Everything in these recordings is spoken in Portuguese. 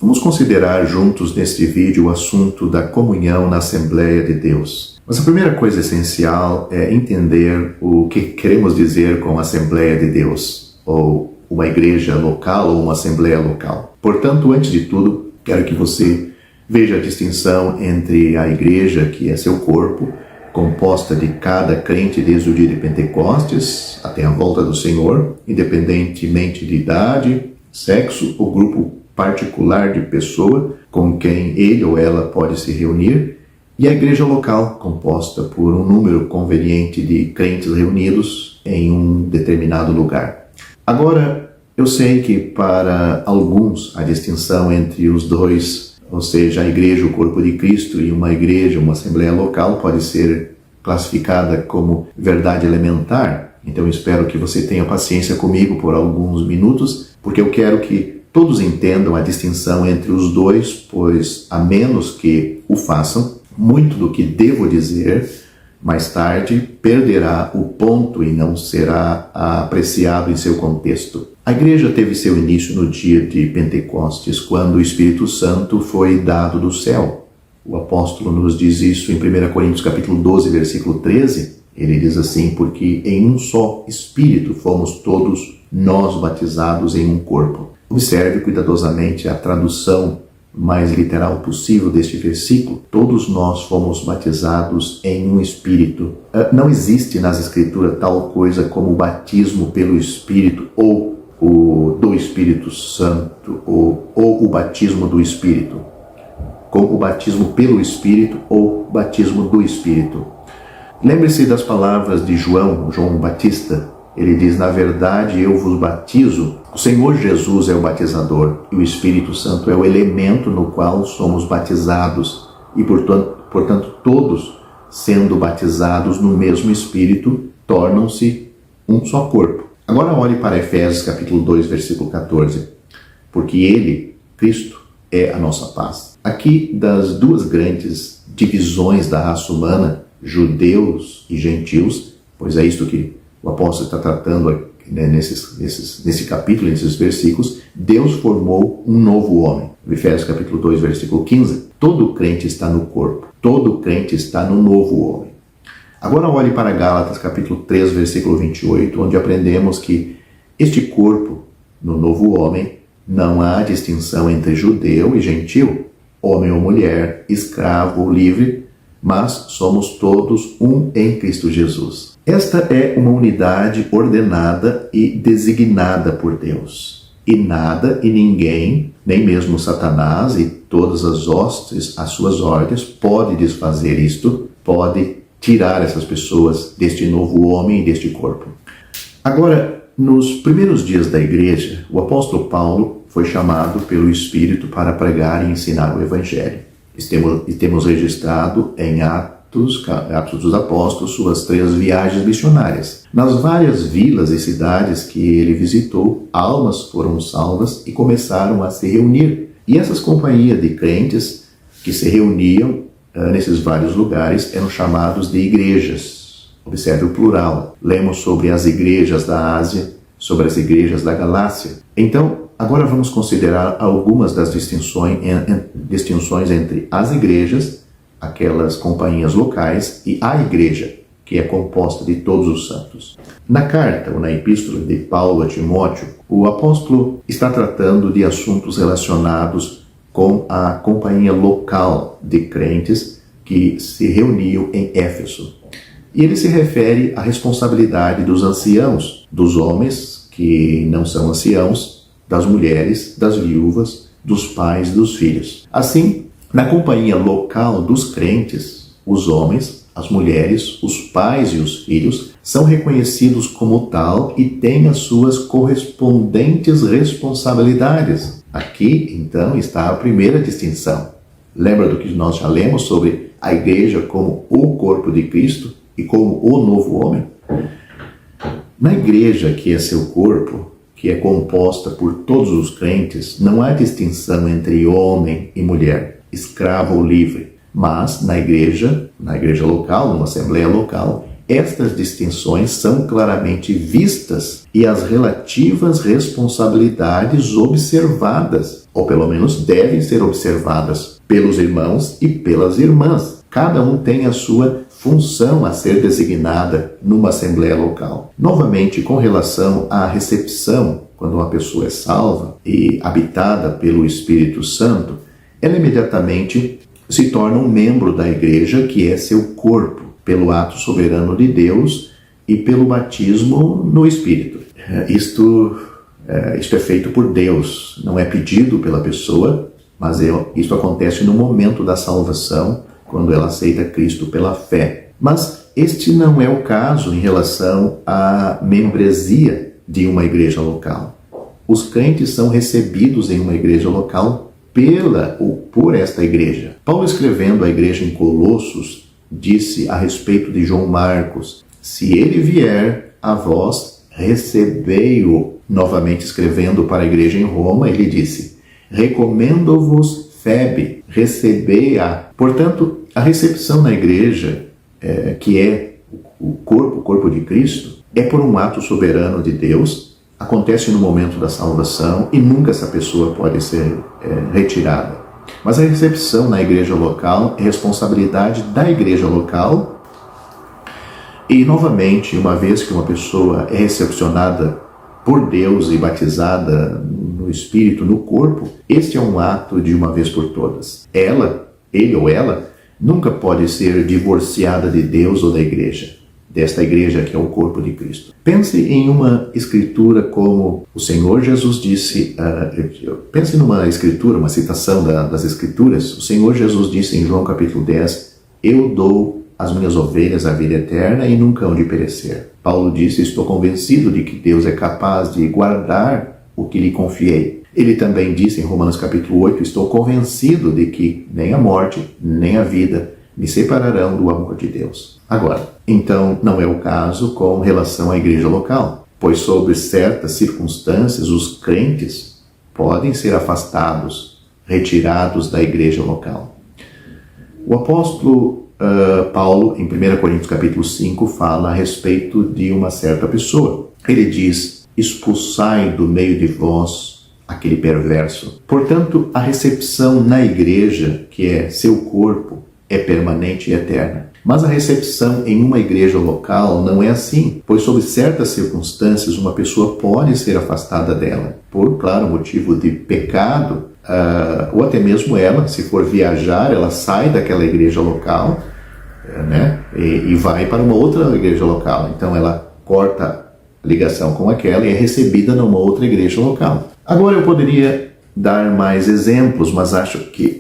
Vamos considerar juntos neste vídeo o assunto da comunhão na Assembleia de Deus. Mas a primeira coisa essencial é entender o que queremos dizer com Assembleia de Deus, ou uma igreja local ou uma assembleia local. Portanto, antes de tudo, quero que você veja a distinção entre a igreja, que é seu corpo, composta de cada crente desde o dia de Pentecostes até a volta do Senhor, independentemente de idade, sexo ou grupo particular de pessoa com quem ele ou ela pode se reunir, e a igreja local, composta por um número conveniente de crentes reunidos em um determinado lugar. Agora, eu sei que para alguns a distinção entre os dois, ou seja, a igreja, o corpo de Cristo, e uma igreja, uma assembleia local, pode ser classificada como verdade elementar. Então eu espero que você tenha paciência comigo por alguns minutos, porque eu quero que todos entendam a distinção entre os dois, pois a menos que o façam, muito do que devo dizer mais tarde perderá o ponto e não será apreciado em seu contexto. A igreja teve seu início no dia de Pentecostes, quando o Espírito Santo foi dado do céu. O apóstolo nos diz isso em 1 Coríntios capítulo 12, versículo 13. Ele diz assim: porque em um só Espírito fomos todos nós batizados em um corpo. Observe cuidadosamente a tradução mais literal possível deste versículo. Todos nós fomos batizados em um Espírito. Não existe nas Escrituras tal coisa como o batismo pelo Espírito ou do Espírito Santo ou o batismo do Espírito, como o batismo pelo Espírito ou batismo do Espírito. Lembre-se das palavras de João Batista. Ele diz: na verdade eu vos batizo. O Senhor Jesus é o batizador e o Espírito Santo é o elemento no qual somos batizados e, portanto, todos, sendo batizados no mesmo Espírito, tornam-se um só corpo. Agora olhe para Efésios capítulo 2, versículo 14. Porque Ele, Cristo, é a nossa paz. Aqui, das duas grandes divisões da raça humana, judeus e gentios, pois é isto que o apóstolo está tratando aqui, nesse capítulo, nesses versículos, Deus formou um novo homem. Efésios capítulo 2, versículo 15. Todo crente está no corpo. Todo crente está no novo homem. Agora olhe para Gálatas capítulo 3, versículo 28, onde aprendemos que este corpo, no novo homem, não há distinção entre judeu e gentil, homem ou mulher, escravo ou livre, mas somos todos um em Cristo Jesus. Esta é uma unidade ordenada e designada por Deus. E nada e ninguém, nem mesmo Satanás e todas as hostes, as suas ordens, pode desfazer isto, pode tirar essas pessoas deste novo homem e deste corpo. Agora, nos primeiros dias da igreja, o apóstolo Paulo foi chamado pelo Espírito para pregar e ensinar o Evangelho. E temos registrado em Atos dos Apóstolos suas 3 viagens missionárias. Nas várias vilas e cidades que ele visitou, almas foram salvas e começaram a se reunir. E essas companhias de crentes que se reuniam nesses vários lugares eram chamados de igrejas. Observe o plural. Lemos sobre as igrejas da Ásia, sobre as igrejas da Galácia. Então, agora vamos considerar algumas das distinções entre as igrejas, aquelas companhias locais, e a igreja, que é composta de todos os santos. Na carta ou na epístola de Paulo a Timóteo, o apóstolo está tratando de assuntos relacionados com a companhia local de crentes que se reuniam em Éfeso. E ele se refere à responsabilidade dos anciãos, dos homens que não são anciãos, das mulheres, das viúvas, dos pais e dos filhos. Assim, na companhia local dos crentes, os homens, as mulheres, os pais e os filhos são reconhecidos como tal e têm as suas correspondentes responsabilidades. Aqui, então, está a primeira distinção. Lembra do que nós já lemos sobre a igreja como o corpo de Cristo e como o novo homem? Na igreja, que é seu corpo, que é composta por todos os crentes, não há distinção entre homem e mulher, escravo ou livre. Mas na igreja local, numa assembleia local, estas distinções são claramente vistas e as relativas responsabilidades observadas. ou pelo menos devem ser observadas pelos irmãos e pelas irmãs. Cada um tem a sua função a ser designada numa assembleia local. Novamente, com relação à recepção, quando uma pessoa é salva e habitada pelo Espírito Santo, ela imediatamente se torna um membro da igreja, que é seu corpo, pelo ato soberano de Deus e pelo batismo no Espírito. Isto é feito por Deus, não é pedido pela pessoa, mas isso acontece no momento da salvação, quando ela aceita Cristo pela fé. Mas este não é o caso em relação à membresia de uma igreja local. Os crentes são recebidos em uma igreja local pela ou por esta igreja. Paulo, escrevendo à igreja em Colossos, disse a respeito de João Marcos: se ele vier a vós, recebei-o. Novamente, escrevendo para a igreja em Roma, ele disse: recomendo-vos Febe, recebei-a. Portanto, a recepção na igreja, que é o corpo de Cristo, é por um ato soberano de Deus, acontece no momento da salvação e nunca essa pessoa pode ser retirada. Mas a recepção na igreja local é responsabilidade da igreja local. E, novamente, uma vez que uma pessoa é recepcionada por Deus e batizada no Espírito, no corpo, este é um ato de uma vez por todas. Ele ou ela, nunca pode ser divorciada de Deus ou da igreja, desta igreja que é o corpo de Cristo. Pense em uma escritura como o Senhor Jesus disse, pense numa escritura, uma citação das escrituras. O Senhor Jesus disse em João capítulo 10, eu dou as minhas ovelhas a vida eterna e nunca hão de perecer. Paulo disse, estou convencido de que Deus é capaz de guardar o que lhe confiei. Ele também disse em Romanos capítulo 8, estou convencido de que nem a morte, nem a vida me separarão do amor de Deus. Agora, então não é o caso com relação à igreja local, pois sob certas circunstâncias os crentes podem ser afastados, retirados da igreja local. O apóstolo Paulo, em 1 Coríntios capítulo 5, fala a respeito de uma certa pessoa. Ele diz, expulsai do meio de vós aquele perverso. Portanto, a recepção na igreja, que é seu corpo, é permanente e eterna. Mas a recepção em uma igreja local não é assim, pois sob certas circunstâncias uma pessoa pode ser afastada dela, por, claro, motivo de pecado, ou até mesmo ela, se for viajar, ela sai daquela igreja local, né, e vai para uma outra igreja local. Então ela corta a ligação com aquela e é recebida numa outra igreja local. Agora eu poderia dar mais exemplos, mas acho que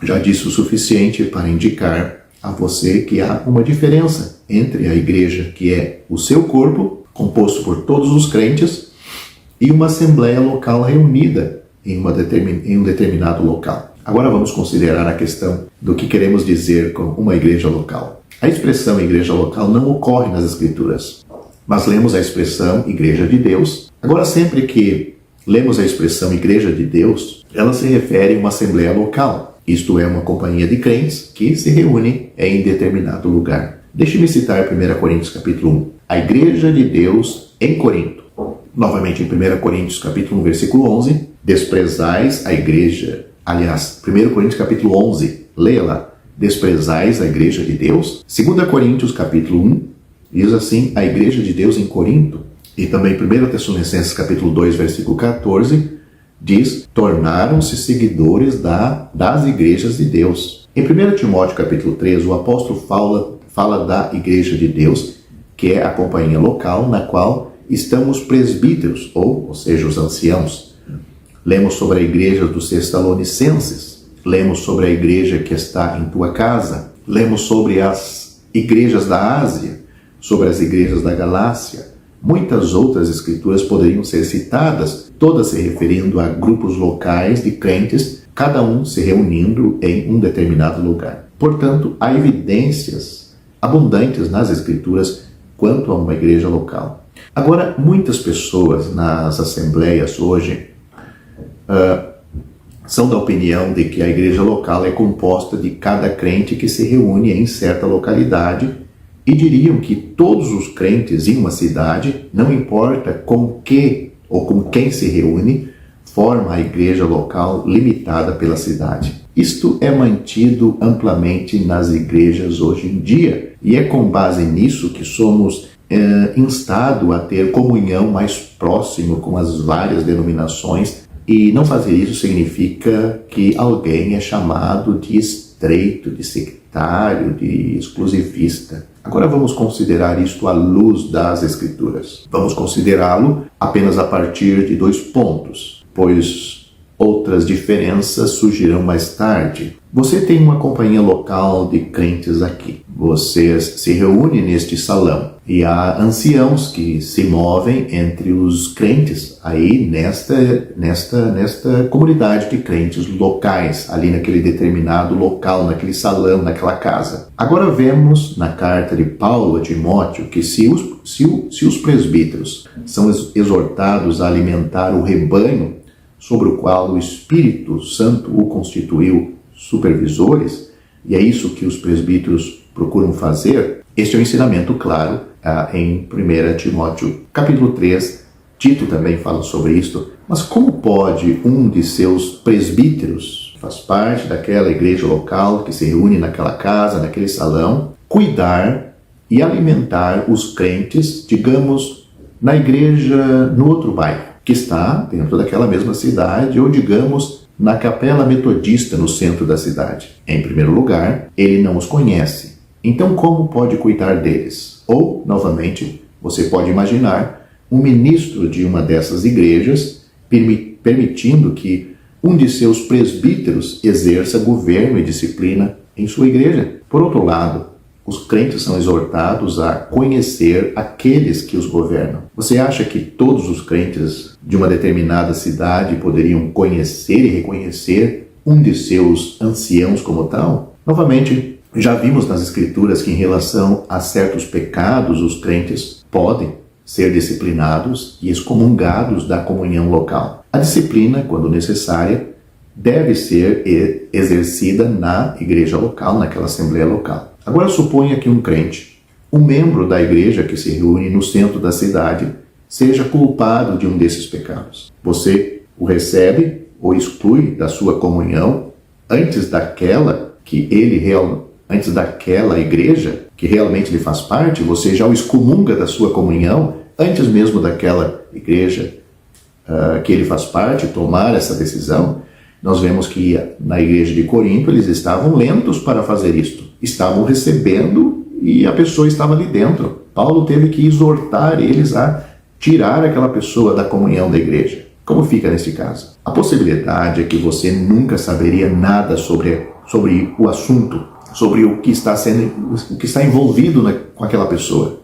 já disse o suficiente para indicar a você que há uma diferença entre a igreja, que é o seu corpo, composto por todos os crentes, e uma assembleia local reunida em um determinado local. Agora vamos considerar a questão do que queremos dizer com uma igreja local. A expressão igreja local não ocorre nas Escrituras, mas lemos a expressão igreja de Deus. Agora, sempre que lemos a expressão igreja de Deus, ela se refere a uma assembleia local, isto é, uma companhia de crentes que se reúne em determinado lugar. Deixe-me citar 1 Coríntios capítulo 1. A igreja de Deus em Corinto. Novamente em 1 Coríntios capítulo 1, versículo 11. Desprezais a igreja. Aliás, 1 Coríntios capítulo 11. Leia lá. Desprezais a igreja de Deus. 2 Coríntios capítulo 1. Diz assim, a igreja de Deus em Corinto. E também 1 Tessalonicenses capítulo 2, versículo 14. Diz, tornaram-se seguidores das igrejas de Deus. Em 1 Timóteo capítulo 3, o apóstolo fala da igreja de Deus, que é a companhia local na qual estão os presbíteros, ou seja, os anciãos. Lemos sobre a igreja dos Tessalonicenses, lemos sobre a igreja que está em tua casa, lemos sobre as igrejas da Ásia, sobre as igrejas da Galácia. Muitas outras escrituras poderiam ser citadas, todas se referindo a grupos locais de crentes, cada um se reunindo em um determinado lugar. Portanto, há evidências abundantes nas escrituras quanto a uma igreja local. Agora, muitas pessoas nas assembleias hoje são da opinião de que a igreja local é composta de cada crente que se reúne em certa localidade e diriam que todos os crentes em uma cidade, não importa com que ou com quem se reúne, forma a igreja local limitada pela cidade. Isto é mantido amplamente nas igrejas hoje em dia, e é com base nisso que somos instados a ter comunhão mais próximo com as várias denominações, e não fazer isso significa que alguém é chamado de estreito, de sectário, de exclusivista. Agora vamos considerar isto à luz das Escrituras. Vamos considerá-lo apenas a partir de 2 pontos, pois outras diferenças surgirão mais tarde. Você tem uma companhia local de crentes aqui. Vocês se reúnem neste salão e há anciãos que se movem entre os crentes aí nesta comunidade de crentes locais, ali naquele determinado local, naquele salão, naquela casa. Agora vemos na carta de Paulo a Timóteo que se os presbíteros são exortados a alimentar o rebanho sobre o qual o Espírito Santo o constituiu supervisores, e é isso que os presbíteros procuram fazer, este é um ensinamento claro em 1 Timóteo capítulo 3, Tito também fala sobre isto. Mas como pode um de seus presbíteros, que faz parte daquela igreja local, que se reúne naquela casa, naquele salão, cuidar e alimentar os crentes, digamos, na igreja no outro bairro, que está dentro daquela mesma cidade, ou digamos, na capela metodista no centro da cidade? Em primeiro lugar, ele não os conhece. Então, como pode cuidar deles? Ou, novamente, você pode imaginar um ministro de uma dessas igrejas permitindo que um de seus presbíteros exerça governo e disciplina em sua igreja. Por outro lado, os crentes são exortados a conhecer aqueles que os governam. Você acha que todos os crentes de uma determinada cidade poderiam conhecer e reconhecer um de seus anciãos como tal? Novamente, já vimos nas Escrituras que em relação a certos pecados, os crentes podem ser disciplinados e excomungados da comunhão local. A disciplina, quando necessária, deve ser exercida na igreja local, naquela assembleia local. Agora suponha que um crente, um membro da igreja que se reúne no centro da cidade, seja culpado de um desses pecados. Você o recebe ou exclui da sua comunhão antes daquela igreja que realmente lhe faz parte. Você já o excomunga da sua comunhão antes mesmo daquela igreja que ele faz parte tomar essa decisão. Nós vemos que na igreja de Corinto eles estavam lentos para fazer isto. Estavam recebendo e a pessoa estava ali dentro. Paulo teve que exortar eles a tirar aquela pessoa da comunhão da igreja. Como fica nesse caso? A possibilidade é que você nunca saberia nada sobre o assunto, sobre o que está envolvido com aquela pessoa.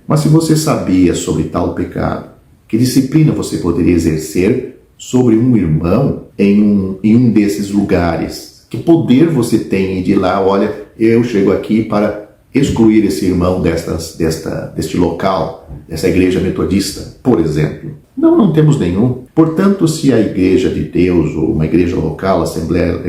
Mas se você sabia sobre tal pecado, que disciplina você poderia exercer sobre um irmão em um desses lugares? Que poder você tem de ir lá, olha, eu chego aqui para excluir esse irmão deste local, dessa igreja metodista, por exemplo? Não temos nenhum. Portanto, se a igreja de Deus, ou uma igreja local, assembleia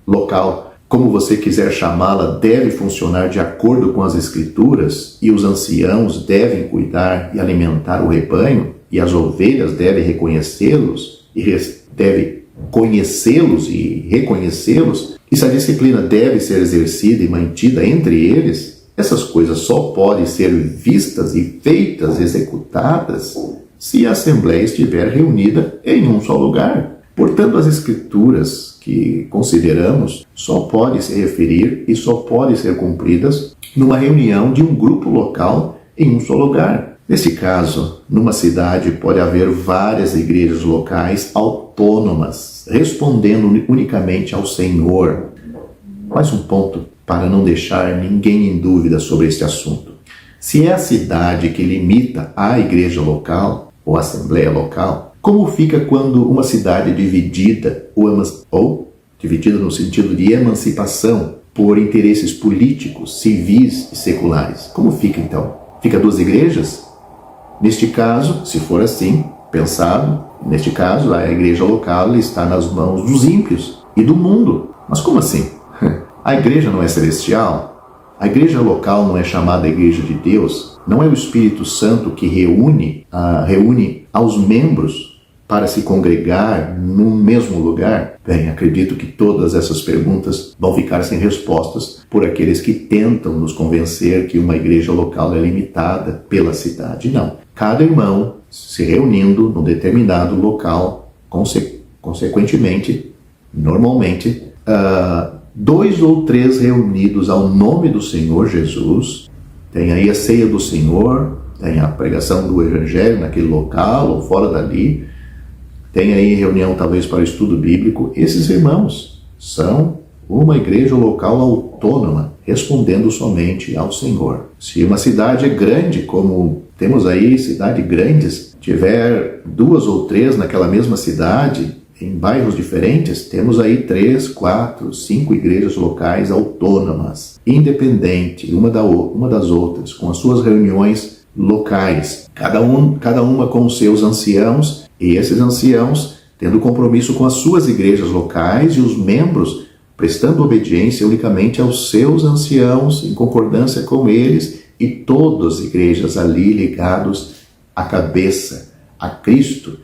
local, como você quiser chamá-la, deve funcionar de acordo com as Escrituras, e os anciãos devem cuidar e alimentar o rebanho, e as ovelhas devem reconhecê-los e reconhecê-los, e se a disciplina deve ser exercida e mantida entre eles, essas coisas só podem ser vistas e feitas, executadas, se a assembleia estiver reunida em um só lugar. Portanto, as Escrituras que consideramos só podem se referir e só podem ser cumpridas numa reunião de um grupo local em um só lugar. Nesse caso, numa cidade pode haver várias igrejas locais autônomas, respondendo unicamente ao Senhor. Mais um ponto para não deixar ninguém em dúvida sobre este assunto. Se é a cidade que limita a igreja local ou assembleia local, como fica quando uma cidade é dividida ou dividida no sentido de emancipação por interesses políticos, civis e seculares? Como fica então? Fica 2 igrejas? Neste caso, se for assim, pensado, neste caso a igreja local está nas mãos dos ímpios e do mundo. Mas como assim? A igreja não é celestial? A igreja local não é chamada igreja de Deus? Não é o Espírito Santo que reúne aos membros para se congregar no mesmo lugar? Bem, acredito que todas essas perguntas vão ficar sem respostas por aqueles que tentam nos convencer que uma igreja local é limitada pela cidade. Não. Cada irmão se reunindo num determinado local, consequentemente, normalmente, 2 ou 3 reunidos ao nome do Senhor Jesus, tem aí a ceia do Senhor, tem a pregação do Evangelho naquele local ou fora dali, tem aí reunião talvez para estudo bíblico. Esses irmãos são uma igreja local autônoma, respondendo somente ao Senhor. Se uma cidade é grande, como temos aí cidades grandes, tiver 2 ou 3 naquela mesma cidade, em bairros diferentes, temos aí 3, 4, 5 igrejas locais autônomas, independentes uma das outras, com as suas reuniões locais, cada uma com os seus anciãos, e esses anciãos tendo compromisso com as suas igrejas locais e os membros prestando obediência unicamente aos seus anciãos, em concordância com eles, e todas as igrejas ali ligados à cabeça, a Cristo,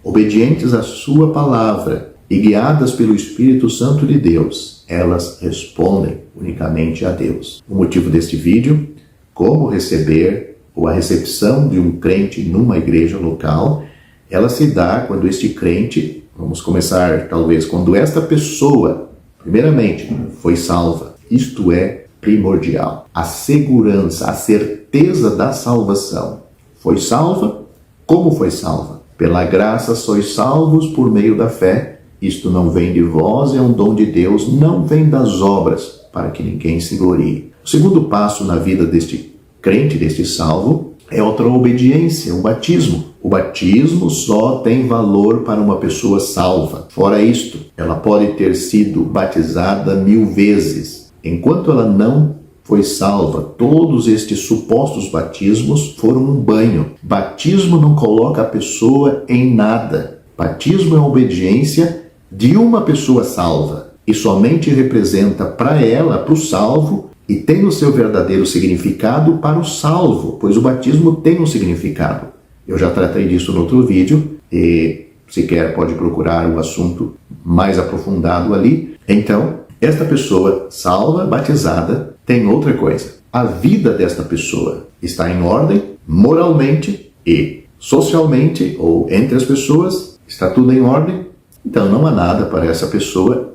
obedientes à sua palavra e guiadas pelo Espírito Santo de Deus, elas respondem unicamente a Deus. O motivo deste vídeo, como receber ou a recepção de um crente numa igreja local, ela se dá quando este crente, vamos começar talvez, quando esta pessoa, primeiramente, foi salva. Isto é primordial. A segurança, a certeza da salvação. Foi salva? Como foi salva? Pela graça sois salvos por meio da fé. Isto não vem de vós, é um dom de Deus, não vem das obras, para que ninguém se glorie. O segundo passo na vida deste crente, deste salvo, é outra obediência, o batismo. O batismo só tem valor para uma pessoa salva. Fora isto, ela pode ter sido batizada 1000 vezes. Enquanto ela não foi salva, todos estes supostos batismos foram um banho. Batismo não coloca a pessoa em nada. Batismo é a obediência de uma pessoa salva e somente representa para ela, para o salvo, e tem o seu verdadeiro significado para o salvo, pois o batismo tem um significado. Eu já tratei disso no outro vídeo e, se quer, pode procurar o assunto mais aprofundado ali. Então, esta pessoa salva, batizada, tem outra coisa. A vida desta pessoa está em ordem, moralmente e socialmente, ou entre as pessoas, está tudo em ordem. Então não há nada para essa pessoa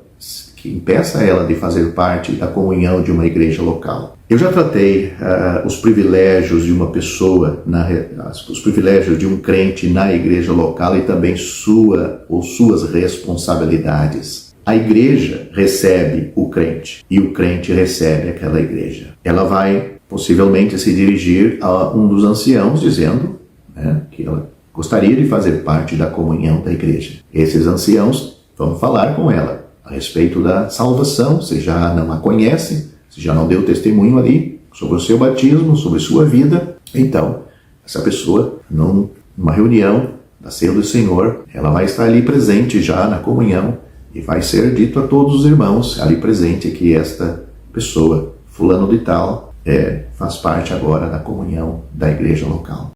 que impeça ela de fazer parte da comunhão de uma igreja local. Eu já tratei os privilégios de uma pessoa, os privilégios de um crente na igreja local e também suas responsabilidades. A igreja recebe o crente e o crente recebe aquela igreja. Ela vai possivelmente se dirigir a um dos anciãos dizendo, que ela gostaria de fazer parte da comunhão da igreja. Esses anciãos vão falar com ela a respeito da salvação, se já não a conhece, se já não deu testemunho ali sobre o seu batismo, sobre sua vida. Então, essa pessoa, numa reunião da ceia do Senhor, ela vai estar ali presente já na comunhão e vai ser dito a todos os irmãos ali presente que esta pessoa, fulano de tal, faz parte agora da comunhão da igreja local.